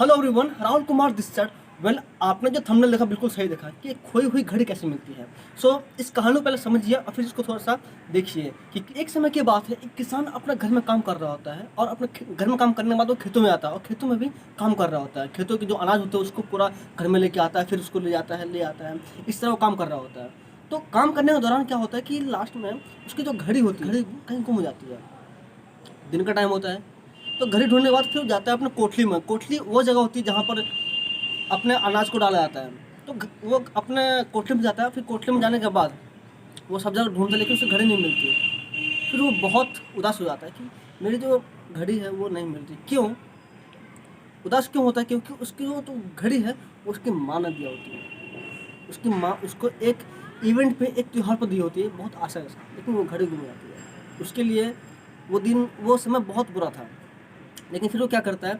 Hello everyone, Rahul Kumar this side. Well, आपने जो thumbnail देखा बिल्कुल सही देखा कि एक खोई हुई घड़ी कैसे मिलती है। इस कहानी को पहले समझिए और फिर इसको थोड़ा सा देखिए कि एक समय की बात है, एक किसान अपना घर में काम कर रहा होता है और अपने घर में काम करने के बाद वो खेतों में आता है और खेतों में भी काम कर रहा होता है। खेतों के जो अनाज होते हैं उसको पूरा घर में लेके आता है, फिर उसको ले आता है, इस तरह वो काम कर रहा होता है। तो काम करने के दौरान क्या होता है कि लास्ट में उसकी जो घड़ी होती है, घड़ी कहीं गुम हो जाती है। दिन का टाइम होता है तो घड़ी ढूंढने के बाद फिर जाता है अपने कोठली में। कोठली वो जगह होती है जहाँ पर अपने अनाज को डाला जाता है। तो वो अपने कोठली में जाता है। फिर कोठली में जाने के बाद वो सब जगह ढूंढता है लेकिन उसे घड़ी नहीं मिलती। फिर वो बहुत उदास हो जाता है कि मेरी जो घड़ी है वो नहीं मिलती। क्यों उदास क्यों होता है? क्योंकि उसकी जो तो घड़ी है वो उसकी माँ ने दिया होती है। उसकी माँ उसको एक इवेंट पे, एक त्यौहार पर दी होती है बहुत आशा के साथ, लेकिन वो घड़ी गुम जाती है। उसके लिए वो दिन, वो समय बहुत बुरा था। लेकिन फिर वो क्या करता है,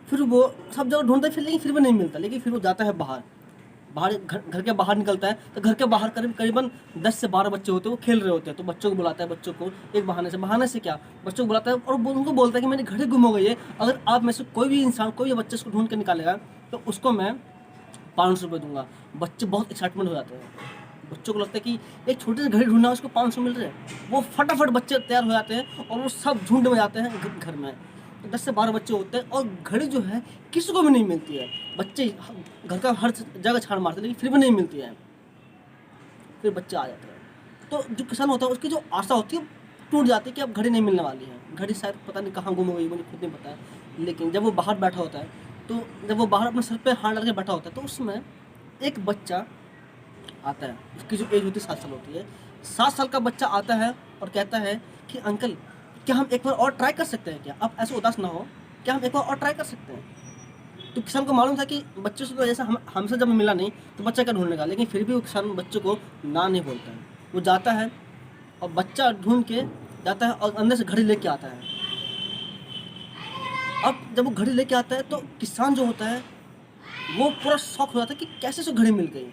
फिर वो सब जगह ढूंढता है, फिर भी नहीं मिलता। लेकिन फिर वो जाता है बाहर, घर के बाहर निकलता है। तो घर के बाहर करीबन 10 से 12 बच्चे होते हैं, वो खेल रहे होते हैं। तो बच्चों को बुलाता है, बच्चों को एक बहाने से क्या, बच्चों को बुलाता है और उनको बोलता है कि मेरी घड़ी गुम हो गई है, अगर आप में से कोई भी इंसान, कोई भी बच्चे इसको ढूंढ के निकालेगा तो उसको मैं 500 रुपये दूंगा। बच्चे बहुत एक्साइटमेंट हो जाते हैं। बच्चों को लगता है कि एक छोटी सी घड़ी ढूंढना है, उसको 500 मिल रहे हैं। वो फटाफट बच्चे तैयार हो जाते हैं और वो सब झुंड में जाते हैं घर में। तो 10 से 12 बच्चे होते हैं और घड़ी जो है किसी को भी नहीं मिलती है। बच्चे घर का हर जगह छान मारते हैं लेकिन फिर भी नहीं मिलती है। फिर बच्चे आ जाते हैं। तो जो किसान होता है उसकी जो आशा होती है टूट जाती है कि अब घड़ी नहीं मिलने वाली है। घड़ी शायद पता नहीं कहाँ गुम हो गई, मुझे खुद नहीं पता है। लेकिन जब वो बाहर बैठा होता है, तो जब वो बाहर अपने सर पे हाथ डाल के बैठा होता है, तो उसमें एक बच्चा आता है। उसकी जो एज होती है 7 साल होती है। 7 साल का बच्चा आता है और कहता है कि अंकल, क्या हम एक बार और ट्राई कर सकते हैं? क्या आप ऐसे उदास ना हो, क्या हम एक बार और ट्राई कर सकते हैं? तो किसान को मालूम था कि बच्चे से तो ऐसा हमसे जब मिला नहीं तो बच्चा क्या ढूंढने का। लेकिन फिर भी वो किसान बच्चे को ना नहीं बोलता है। वो जाता है और बच्चा ढूंढ के जाता है और अंदर से घड़ी लेके आता है। अब जब वो घड़ी लेके आता है तो किसान जो होता है वो पूरा शॉक हो जाता है कि कैसे से घड़ी मिल गई।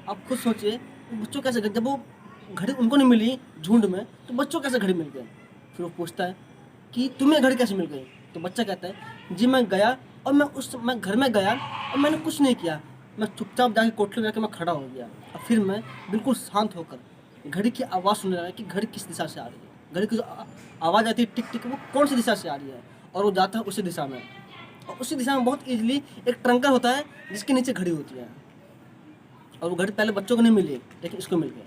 आप खुद सोचिए बच्चों कैसे, जब वो घड़ी उनको नहीं मिली झुंड में, तो बच्चों कैसे घड़ी मिल गई? फिर वो पूछता है कि तुम्हें घड़ी कैसे मिल गई? तो बच्चा कहता है जी मैं गया और मैं घर में गया और मैंने कुछ नहीं किया। मैं चुपचाप जाके कोठरी में जाके मैं खड़ा हो गया और फिर मैं बिल्कुल शांत होकर घड़ी की आवाज़ सुनने लगा कि घड़ी किस दिशा से आ रही है। घड़ी की जो आवाज़ आती है टिक टिक, वो कौन सी दिशा से आ रही है, और वो जाता है उसी दिशा में। और उसी दिशा में बहुत ईजिली एक ट्रंकर होता है जिसके नीचे घड़ी होती है। और वो घड़ी पहले बच्चों को नहीं मिली लेकिन इसको मिल गई।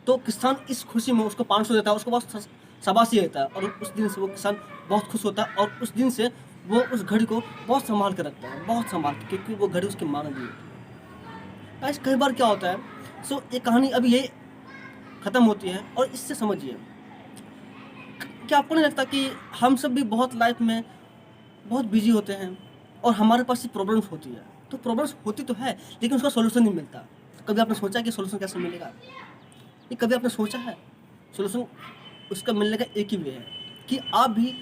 तो किसान इस खुशी में उसको 500 देता है, उसको बहुत शाबाशी देता है और उस दिन से वो किसान बहुत खुश होता है। और उस दिन से वो उस घड़ी को बहुत संभाल कर रखता है, बहुत संभाल के, क्योंकि वो घड़ी उसकी माँ ने दी होती है। कई बार क्या होता है, ये कहानी अभी ये ख़त्म होती है और इससे समझिए, क्या आपको नहीं लगता कि हम सब भी बहुत लाइफ में बहुत बिजी होते हैं और हमारे पास प्रॉब्लम्स होती है। तो प्रॉब्लम्स होती तो है लेकिन उसका सोल्यूशन नहीं मिलता। तो कभी आपने सोचा कि सोल्यूशन कैसे मिलेगा? ये कभी आपने सोचा है? सोल्यूशन उसका मिलने का एक ही वे है कि आप भी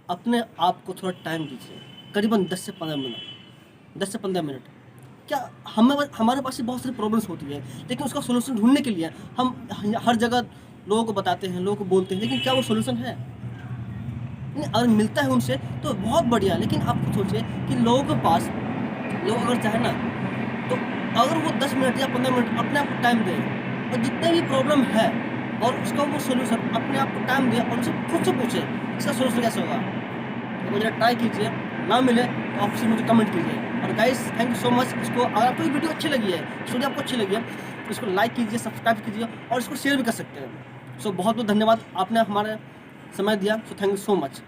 अपने आप को थोड़ा टाइम दीजिए, करीबन 10 से 15 मिनट, 10 से 15 मिनट। क्या हमारे पास बहुत सारी प्रॉब्लम्स होती है लेकिन उसका सोल्यूशन ढूंढने के लिए हम हर जगह लोगों को बताते हैं, लोगों को बोलते हैं, लेकिन क्या वो सोल्यूशन है? नहीं, अगर मिलता है उनसे तो बहुत बढ़िया। लेकिन आप खुद सोचिए कि लोगों के पास, लोग अगर चाहे ना तो अगर वो 10 मिनट या 15 मिनट अपने आप को टाइम दें और जितने भी प्रॉब्लम है और उसका वो सोल्यूशन अपने आप को टाइम दे और उनसे खुद से पूछे इसका सोल्यूशन कैसे होगा। तो मुझे ट्राई कीजिए, ना मिले तो आप मुझे कमेंट कीजिए। और guys, thank you so much. इसको अगर आपको ये वीडियो अच्छी लगी है, स्टोरी आपको अच्छी लगी है, तो इसको लाइक कीजिए, सब्सक्राइब कीजिए और इसको शेयर भी कर सकते हैं। बहुत बहुत धन्यवाद, आपने हमारे समय दिया। Thank you so much.